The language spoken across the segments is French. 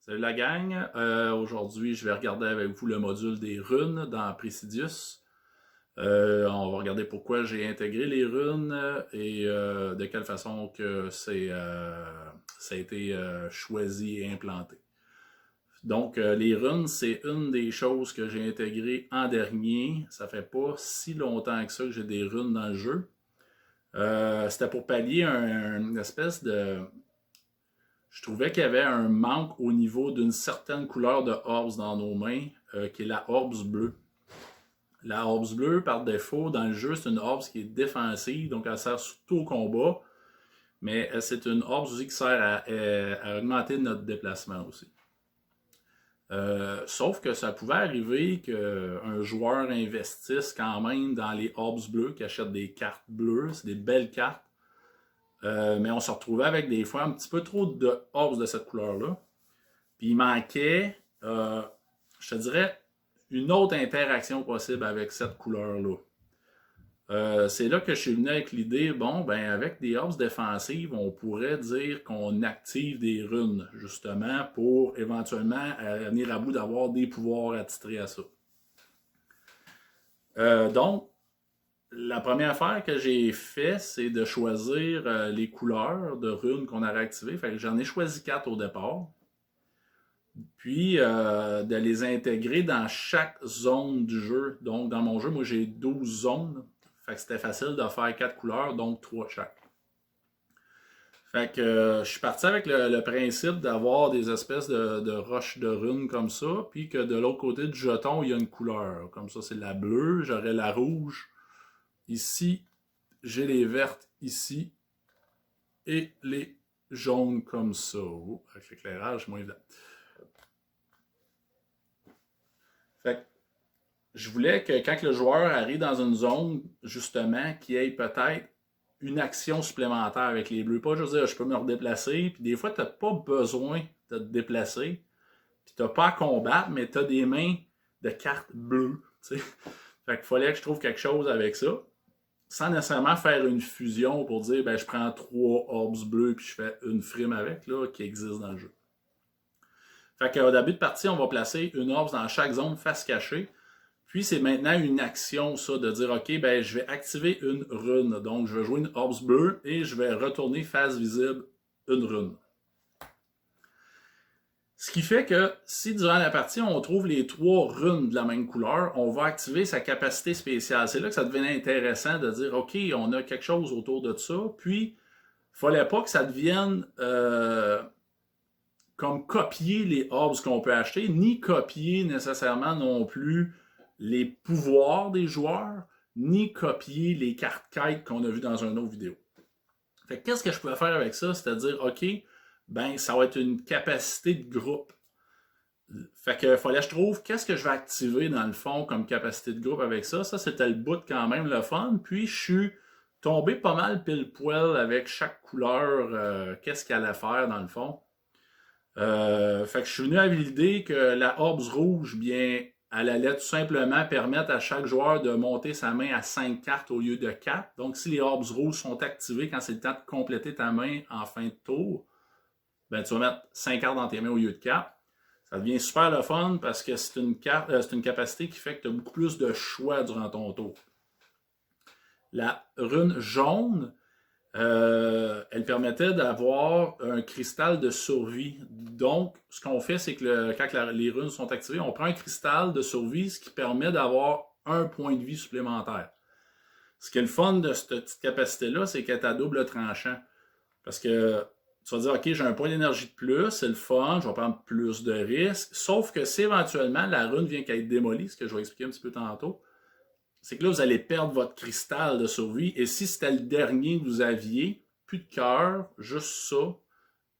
Salut la gang, aujourd'hui je vais regarder avec vous le module des runes dans Presidius. On va regarder pourquoi j'ai intégré les runes et de quelle façon que ça a été choisi et implanté. Donc les runes, c'est une des choses que j'ai intégrées en dernier. Ça fait pas si longtemps que ça que j'ai des runes dans le jeu. C'était pour pallier une espèce de... Je trouvais qu'il y avait un manque au niveau d'une certaine couleur de orbs dans nos mains, qui est la orbs bleue. La orbs bleue, par défaut, dans le jeu, c'est une orbs qui est défensive, donc elle sert surtout au combat, mais c'est une orbs aussi qui sert à augmenter notre déplacement aussi. Sauf que ça pouvait arriver qu'un joueur investisse quand même dans les orbs bleues, qui achète des cartes bleues, c'est des belles cartes, mais on se retrouvait avec des fois un petit peu trop de orbs de cette couleur-là. Puis il manquait, je te dirais, une autre interaction possible avec cette couleur-là. C'est là que je suis venu avec l'idée, bon, ben avec des orbs défensives, on pourrait dire qu'on active des runes, justement, pour éventuellement venir à bout d'avoir des pouvoirs attitrés à ça. Donc, la première affaire que j'ai fait, c'est de choisir les couleurs de runes qu'on a réactivées. Fait que j'en ai choisi 4 au départ. Puis de les intégrer dans chaque zone du jeu. Donc, dans mon jeu, moi, j'ai 12 zones. Fait que c'était facile de faire 4 couleurs, donc 3 chaque. Fait que je suis parti avec le principe d'avoir des espèces de roches de runes comme ça, puis que de l'autre côté du jeton, il y a une couleur. Comme ça, c'est la bleue, j'aurais la rouge. Ici, j'ai les vertes ici et les jaunes comme ça. Oh, avec l'éclairage, moins évident. Fait que je voulais que quand le joueur arrive dans une zone, justement, qu'il y ait peut-être une action supplémentaire avec les bleus. Pas juste dire je peux me redéplacer, puis des fois, tu n'as pas besoin de te déplacer, puis tu n'as pas à combattre, mais tu as des mains de cartes bleues. T'sais. Fait qu'il fallait que je trouve quelque chose avec ça, sans nécessairement faire une fusion pour dire ben, je prends 3 orbs bleus puis je fais une frime avec, là, qui existe dans le jeu. Fait qu'au début de partie, on va placer une orbs dans chaque zone face cachée. Puis c'est maintenant une action, ça, de dire ok, ben je vais activer une rune. Donc je vais jouer une orbs bleue et je vais retourner face visible une rune. Ce qui fait que si durant la partie, on trouve les 3 runes de la même couleur, on va activer sa capacité spéciale. C'est là que ça devenait intéressant de dire, OK, on a quelque chose autour de ça. Puis, il ne fallait pas que ça devienne comme copier les orbs qu'on peut acheter, ni copier nécessairement non plus les pouvoirs des joueurs, ni copier les cartes quêtes qu'on a vues dans une autre vidéo. Fait que qu'est-ce que je pouvais faire avec ça? C'est-à-dire, OK, ben ça va être une capacité de groupe. Fait que fallait que je trouve qu'est-ce que je vais activer dans le fond comme capacité de groupe avec ça. Ça, c'était le bout quand même, le fun. Puis je suis tombé pas mal pile poil avec chaque couleur, qu'est-ce qu'elle allait faire dans le fond. Fait que je suis venu avec l'idée que la orbs rouge, bien, elle allait tout simplement permettre à chaque joueur de monter sa main à 5 cartes au lieu de 4. Donc, si les orbs rouges sont activés quand c'est le temps de compléter ta main en fin de tour, ben, tu vas mettre 5 cartes dans tes mains au lieu de 4. Ça devient super le fun parce que c'est une capacité qui fait que tu as beaucoup plus de choix durant ton tour. La rune jaune, elle permettait d'avoir un cristal de survie. Donc, ce qu'on fait, c'est que quand les runes sont activées, on prend un cristal de survie, ce qui permet d'avoir un point de vie supplémentaire. Ce qui est le fun de cette petite capacité-là, c'est qu'elle est à double tranchant. Parce que tu vas dire, OK, j'ai un point d'énergie de plus, c'est le fun, je vais prendre plus de risques. Sauf que si éventuellement la rune vient qu'à être démolie, ce que je vais expliquer un petit peu tantôt, c'est que là, vous allez perdre votre cristal de survie. Et si c'était le dernier que vous aviez, plus de cœur, juste ça,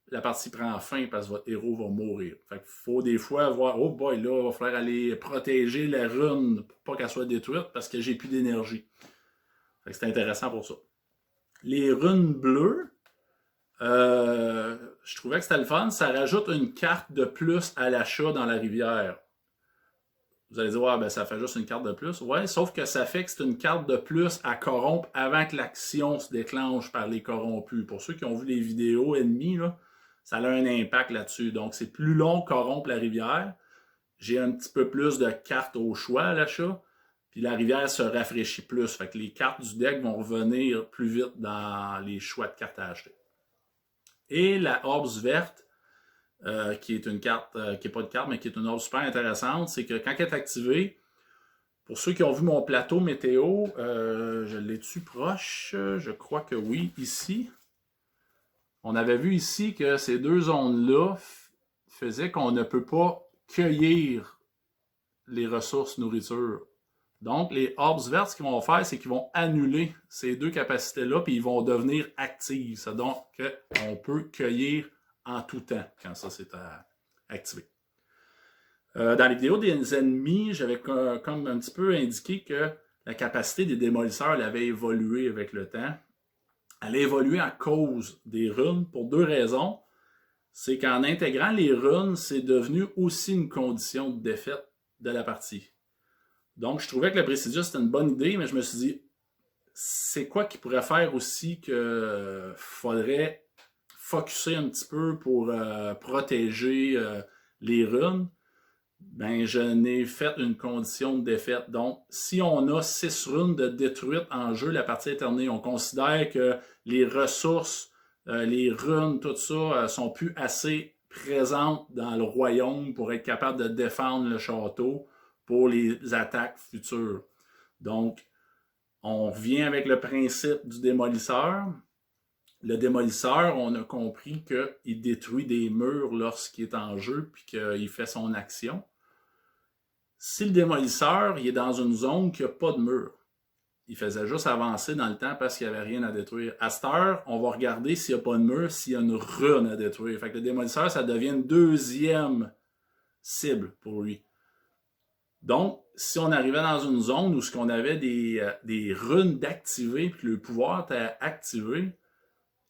la partie prend fin parce que votre héros va mourir. Fait qu'il faut des fois voir, oh boy, là, il va falloir aller protéger la rune pour pas qu'elle soit détruite parce que j'ai plus d'énergie. Fait que c'est intéressant pour ça. Les runes bleues, je trouvais que c'était le fun. Ça rajoute une carte de plus à l'achat dans la rivière. Vous allez dire, ouais, ben ça fait juste une carte de plus. Ouais, sauf que ça fait que c'est une carte de plus à corrompre avant que l'action se déclenche par les corrompus. Pour ceux qui ont vu les vidéos ennemies, là, ça a un impact là-dessus. Donc, c'est plus long corrompre la rivière. J'ai un petit peu plus de cartes au choix à l'achat. Puis la rivière se rafraîchit plus. Fait que les cartes du deck vont revenir plus vite dans les choix de cartes à acheter. Et la Orbs verte, qui est une carte, qui n'est pas de carte, mais qui est une orbe super intéressante, c'est que quand elle est activée, pour ceux qui ont vu mon plateau météo, je l'ai-tu proche? Je crois que oui, ici. On avait vu ici que ces deux zones-là faisaient qu'on ne peut pas cueillir les ressources nourriture. Donc, les orbs vertes, ce qu'ils vont faire, c'est qu'ils vont annuler ces deux capacités-là, puis ils vont devenir actives. C'est donc qu'on peut cueillir en tout temps quand ça c'est activé. Dans les vidéos des ennemis, j'avais comme un petit peu indiqué que la capacité des démolisseurs elle avait évolué avec le temps. Elle a évolué à cause des runes pour deux raisons. C'est qu'en intégrant les runes, c'est devenu aussi une condition de défaite de la partie. Donc, je trouvais que le Prestigious, c'était une bonne idée, mais je me suis dit, c'est quoi qui pourrait faire aussi qu'il faudrait focusser un petit peu pour protéger les runes? Ben, je n'ai fait une condition de défaite. Donc, si on a 6 runes de détruite en jeu, la partie éternée, on considère que les ressources, les runes, tout ça, sont plus assez présentes dans le royaume pour être capable de défendre le château pour les attaques futures. Donc, on revient avec le principe du démolisseur. Le démolisseur, on a compris qu'il détruit des murs lorsqu'il est en jeu puis qu'il fait son action. Si le démolisseur il est dans une zone qui n'a pas de mur, il faisait juste avancer dans le temps parce qu'il n'y avait rien à détruire. À cette heure, on va regarder s'il n'y a pas de mur, s'il y a une rune à détruire. Fait que le démolisseur, ça devient une deuxième cible pour lui. Donc, si on arrivait dans une zone où on avait des runes d'activer puis que le pouvoir était activé,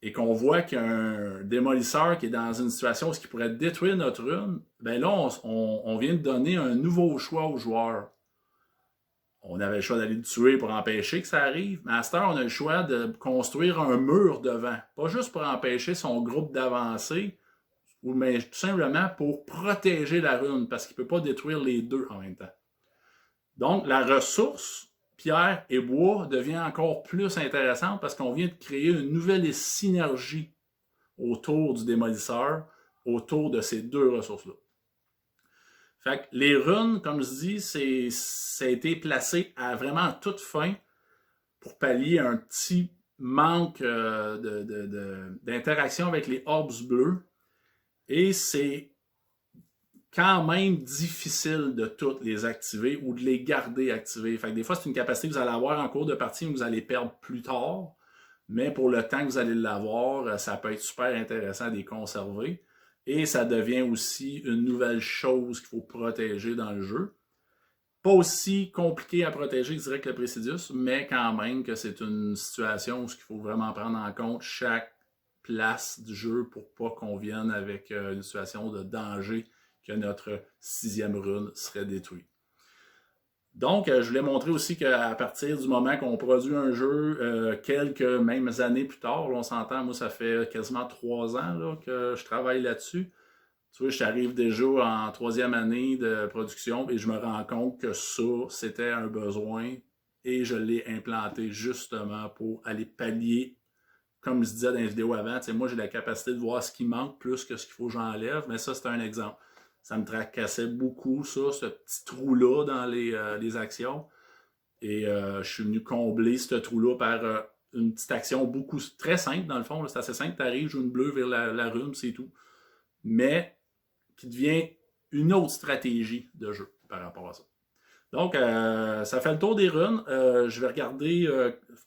et qu'on voit qu'il y a un démolisseur qui est dans une situation où il pourrait détruire notre rune, ben là, on vient de donner un nouveau choix aux joueurs. On avait le choix d'aller le tuer pour empêcher que ça arrive, mais à cette heure, on a le choix de construire un mur devant. Pas juste pour empêcher son groupe d'avancer, mais tout simplement pour protéger la rune, parce qu'il ne peut pas détruire les deux en même temps. Donc, la ressource pierre et bois devient encore plus intéressante parce qu'on vient de créer une nouvelle synergie autour du démolisseur, autour de ces deux ressources-là. Fait que les runes, comme je dis, ça a été placé à vraiment toute fin pour pallier un petit manque d'interaction avec les orbs bleus. Et c'est quand même difficile de toutes les activer ou de les garder activées. Fait que des fois, c'est une capacité que vous allez avoir en cours de partie, mais vous allez perdre plus tard. Mais pour le temps que vous allez l'avoir, ça peut être super intéressant de les conserver. Et ça devient aussi une nouvelle chose qu'il faut protéger dans le jeu. Pas aussi compliqué à protéger, je dirais, que le Prestigious, mais quand même que c'est une situation où il faut vraiment prendre en compte chaque place du jeu pour pas qu'on vienne avec une situation de danger que notre 6e rune serait détruite. Donc, je voulais montrer aussi qu'à partir du moment qu'on produit un jeu, quelques mêmes années plus tard, là, on s'entend, moi ça fait quasiment 3 ans là, que je travaille là-dessus. Tu vois, j'arrive déjà en 3e année de production et je me rends compte que ça, c'était un besoin et je l'ai implanté justement pour aller pallier, comme je disais dans les vidéos avant, moi j'ai la capacité de voir ce qui manque plus que ce qu'il faut que j'enlève, mais ça c'est un exemple. Ça me tracassait beaucoup, ça, ce petit trou-là dans les actions. Et je suis venu combler ce trou-là par une petite action très simple, dans le fond. C'est assez simple. Tu arrives, jaune bleu vers la rune, c'est tout. Mais qui devient une autre stratégie de jeu par rapport à ça. Donc, ça fait le tour des runes. Je vais regarder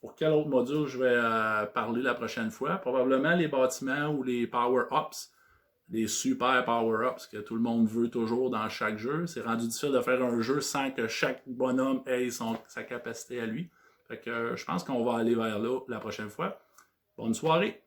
pour quel autre module je vais parler la prochaine fois. Probablement les bâtiments ou les power-ups. Les super power-ups que tout le monde veut toujours dans chaque jeu. C'est rendu difficile de faire un jeu sans que chaque bonhomme ait sa capacité à lui. Fait que je pense qu'on va aller vers là la prochaine fois. Bonne soirée!